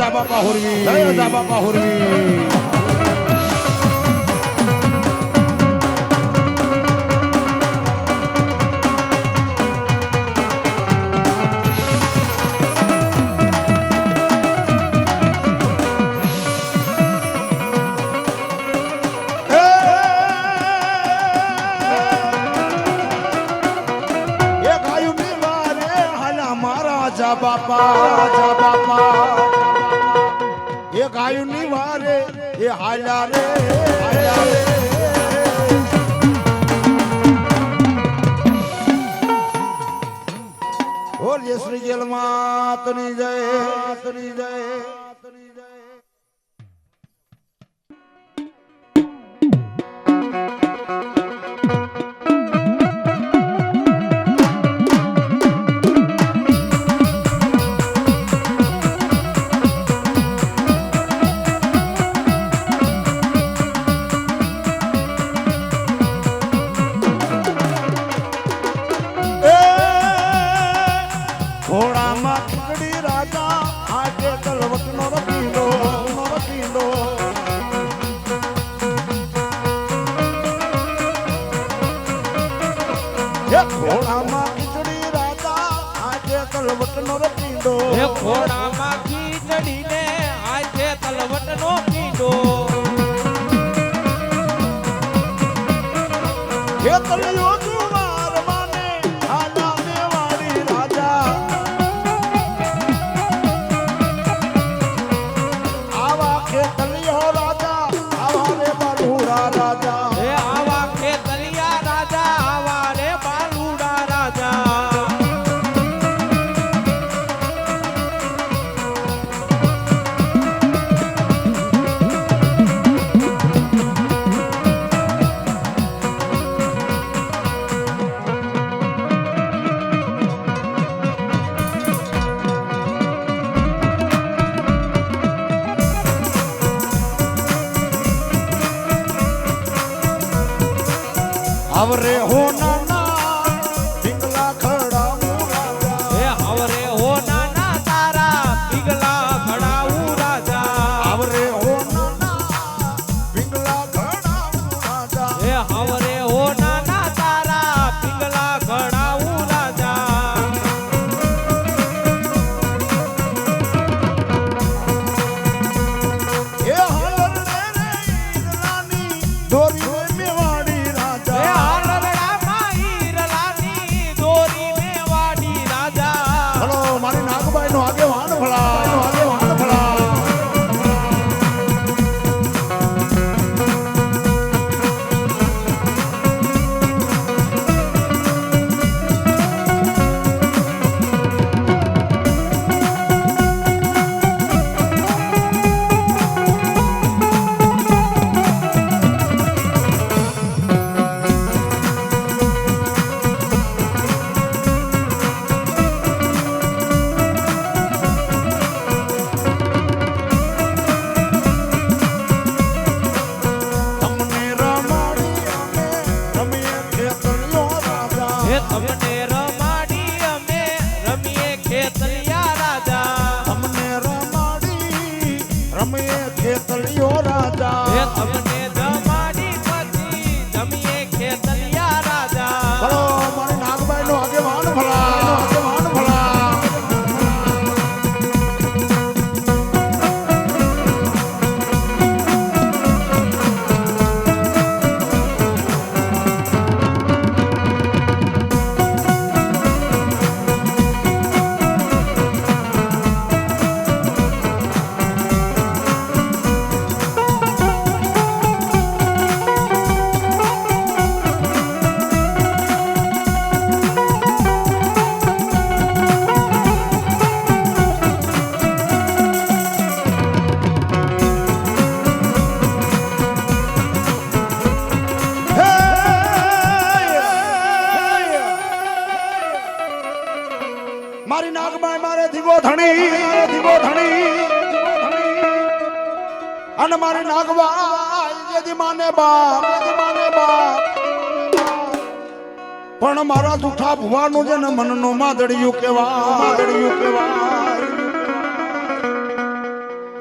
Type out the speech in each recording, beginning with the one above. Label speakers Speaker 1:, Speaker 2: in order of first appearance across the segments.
Speaker 1: જા બાપા હોરવી, જય જા બાપા હોરવી. જા બાપા એ ગાયું ની વારે એ હાલ્યા રે બોલીએ શ્રી જેલ માતની જય માતની જય.
Speaker 2: ઘોડામાં ખીચડી ને આજે તલવટ નો પીંડો
Speaker 1: આવા ખેતલિયો રાજા આવા રે બાલુડા રાજા
Speaker 2: આવા ખેતલિયા રાજા આવા રે બાલુડા રાજા.
Speaker 1: આવરે હો નાના પિંગલા ખડાવું રાજા
Speaker 2: હે આવરે હો નાના તારા પિંગલા ખડાવું રાજા
Speaker 1: આવરે હો નાના પિંગલા ખડાવું રાજા
Speaker 2: હે આવરે હો નાના તારા પિંગલા ખડાવું રાજા.
Speaker 1: એ હાલર રે ઈદલાની દોરી મેવાડી રાજા મારી નાગબાઈ નો આગેવાન ભલા આગેવાન ભલા. ખેતલિયો રાજા
Speaker 2: તમને જમાડી પછી જમીએ ખેતલિયા રાજા.
Speaker 1: ભલો મારી નાગબાઈ નો આગેવાન ભલા આગેવાન ભલા. મારી નાગબાઈ મારે ધીગો ધણી અને મારી નાગબાઈ જેદી માને બાપ પણ મારા જૂઠા ભુવાનું છે ને મનનું માદડિયું કેવા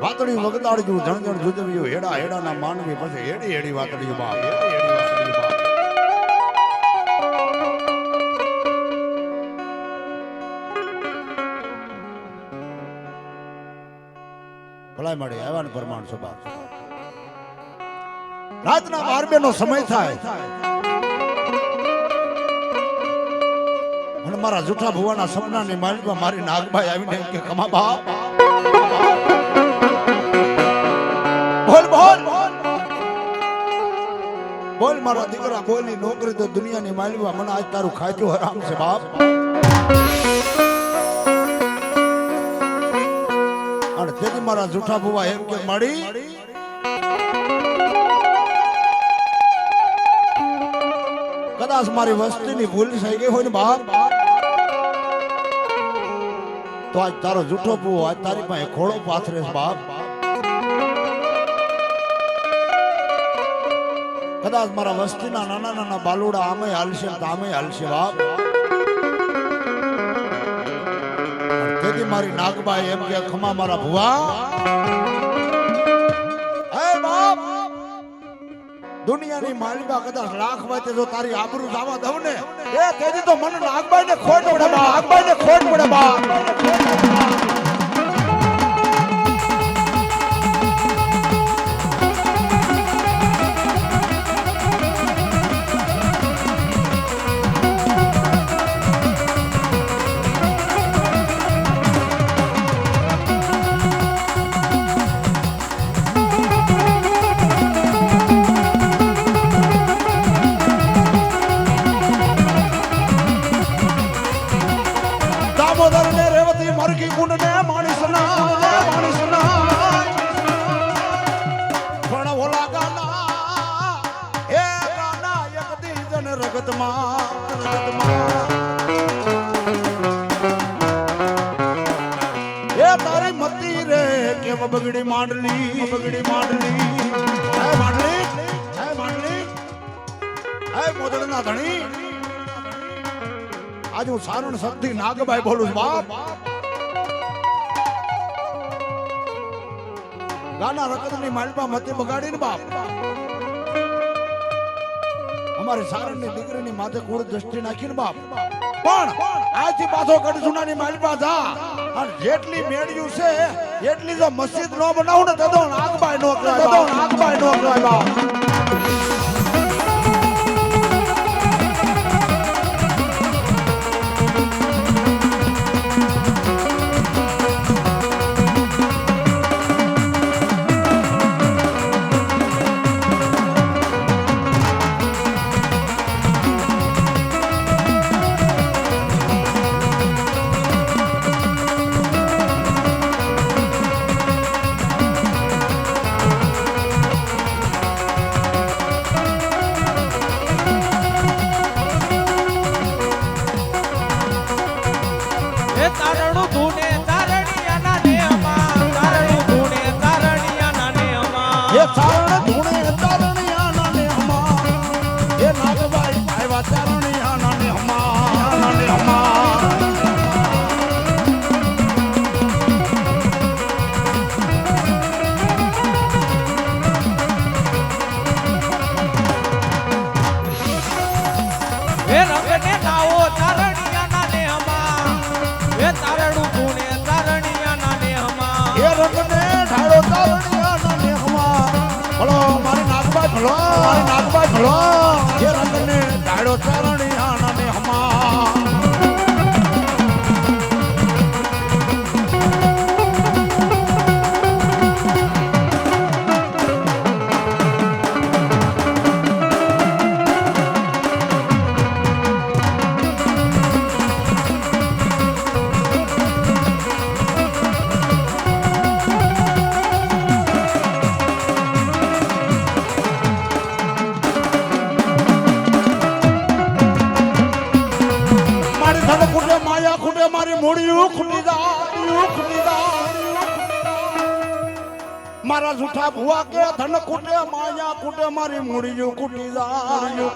Speaker 1: વાતડી વગદાડજું જણ જણ જુદવ્યું હેડા હેડાના માનવી પછી હેડી હેડી વાતડી બાપ હેડી હેડી વાતડી બાપ ભલાઈ મળે આવ્યા ને પ્રમાણ સભા રાતના 12 નો સમય થાય અને મારા જૂઠા ભુવાના સપનાની માલિકમાં મારી નાગભાઈ આવીને એમ કે કમા બાપ બોલ બોલ બોલ મારા દીકરા બોલની નોકરી તો દુનિયાની માલિકમાં મને આજ તારું ખાચું હરામ છે બાપ અને તેથી મારા જૂઠા ભુવા એમ કે મળી કદાચ મારી વસ્તીની ભૂલ થઈ ગઈ હોય ને બાપ તો આજ તારો જૂઠો ભુવો આજ તારી પાસે ખોળો પાથરે છે બાપ કદાચ મારા વસ્તીના નાના નાના બાલુડા આમે હાલશે તામે હાલશે બાપ તેથી મારી નાગબાઈ એમ કે ખમા મારા ભુવા હે બાપ દુનિયાની માલિકા કદાચ લાખ વાતે જો તારી આબરૂ જાવા દઉં ને એ તેથી તો મને નાગબાઈ ને ખોટ પડે બા નાગબાઈ ને ખોટ પડે બા દામોદર ને રેવતી મરકી કુંડ ને માણસના પણ ઓલા ગાના એ ગાના એક દીજન રગતમાં એ તારી મતી રે કેવ બગડી માંડલી હે મોદળના ધણી આજ હું સારણ શક્તિ નાગબાઈ બોલું છું બાપ ગાના રકતની માલપા મતી બગાડીને બાપ અમારી સારણની દીકરીની માથે કુળ દ્રષ્ટિ નાખીને બાપ પણ આજથી પાછો ગઢસુનાની માલપા જા અને જેટલી મેળ્યું છે એટલી જો મસ્જિદ નો બનાવું ને તો નાગબાઈ નો કરાય બાપ
Speaker 2: તારણું ધૂને તારણિયાના નેહમાં તારણું ધૂને તારણિયાના નેહમાં
Speaker 1: એ તારણ ધૂણે તારણિયાના નેહમાં એ નાગબાઈ આવ્યા તારણિયાના નેહમાં
Speaker 2: એ રંગને નાવો તારણિયાના નેહમાં એ તારણું ધૂને તારણિયાના નેહમાં
Speaker 1: એ રંગને ઢાળો તારણિયાના નેહમાં ભલો મારી નાગબાઈ ભલો એ રંગને ઢાળો તારણિયાના નેહમાં માયા ખૂટે મારી મૂળિયું ખૂટી જાય મારા જૂઠા ભુવા કે ધન ખૂટે માયા ખૂટે મારી મૂળિયું ખૂટી જાય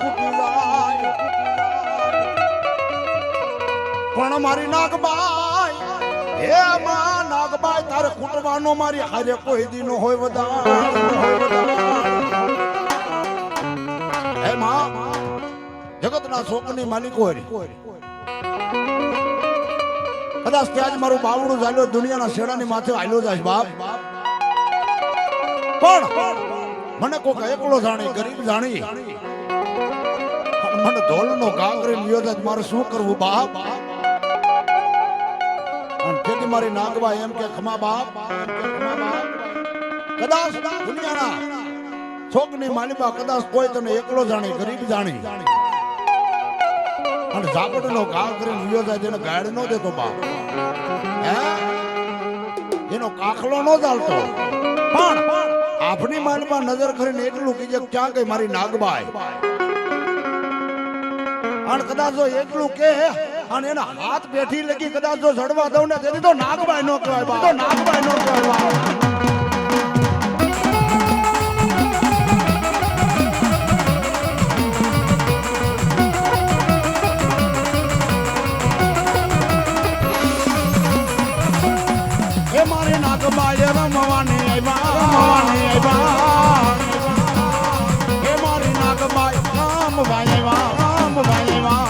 Speaker 1: પણ મારી નાગબાઈ હે માં નાગબાઈ તારે કૂટવાનો મારી હારે કોઈ દી નો હોય બધા હે માં જગતના શોકની માલિક હોય કદાચ ત્યાં જ મારું બાવડું ચાલ્યો દુનિયાના શેડાની માથે આલ્યો જાય બાપ પણ મને કોક એકલો જાણી ગરીબ જાણી મને ધોલનો ગાગરી લ્યો જાય મારે શું કરવું બાપ અને તેથી મારી નાગબા એમ કે ખમા બાપ કદાચ દુનિયાના શોકની માલિબા કદાચ કોઈ તને એકલો જાણી ગરીબ જાણી અને ઝાપડનો ઘા કરીને લ્યો જાય તેને ગાડ ન દેતો બાપ હે એનો કાખલો ન ચાલતો પણ આપની માલમાં નજર કરીને એટલું કીજે ક્યાં ગઈ મારી નાગબાઈ અને કદાચ જો એટલું કે અને એના હાથ બેઠી લગી કદાચ જો જડવા દઉં ને તેથી તો નાગબાઈ નો કહેવાય બા તો નાગબાઈ નો કહેવાય મારી નાગબાઈ રમવાની આવ્યા હે મારી નાગબાઈ રમવાની આવ્યા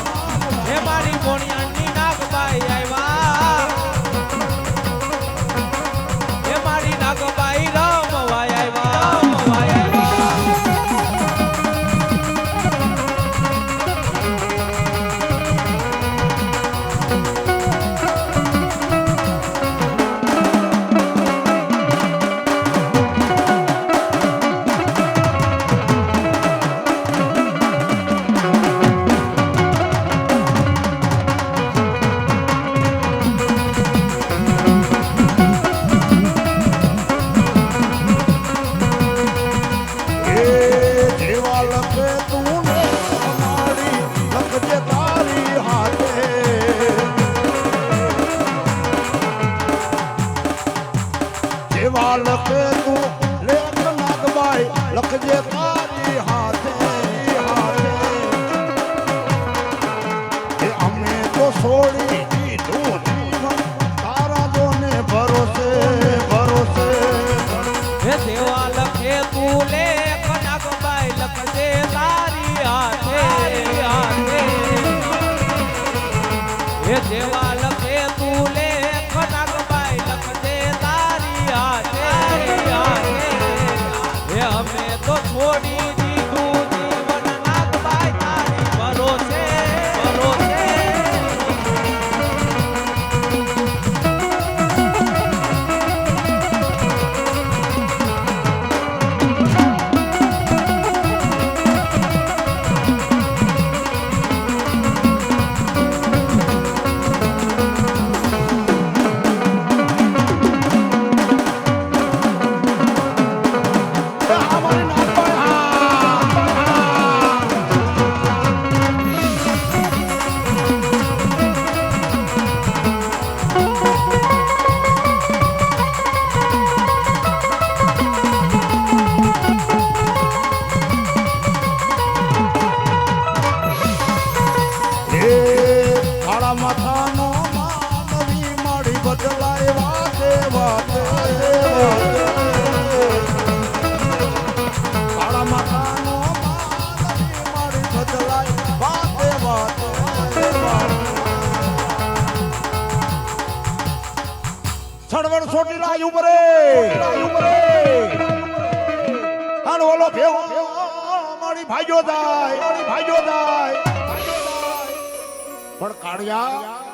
Speaker 2: હે મારી મોણિયાની નાગબાઈ આવ્યા હે મારી નાગબાઈ રમવા આવ્યા
Speaker 1: લખે તું લેખ નાગબાઈ લખજે તારી હાથે અમે તો છોડી દીધું જીવન તારા જોને ભરોસે
Speaker 2: હે દેવા લખે તું લેખ નાગબાઈ લખજે તારી હાથે હે દેવા લખે તું લેખ નાગબાઈ લખજે તારી હાથે હે અમે તો છોડી દીધું જીવન નાગબાઈ તારી ભરોસે
Speaker 1: માથાનો માનવી માડી બદલાય વાતે કાળા માથાનો માનવી માડી બદલાય વાતે છણવણ છોટી લાય ઉપરે અને ઓલો ભેવો મારી ભાઈઓ જાય પણ કાળિયા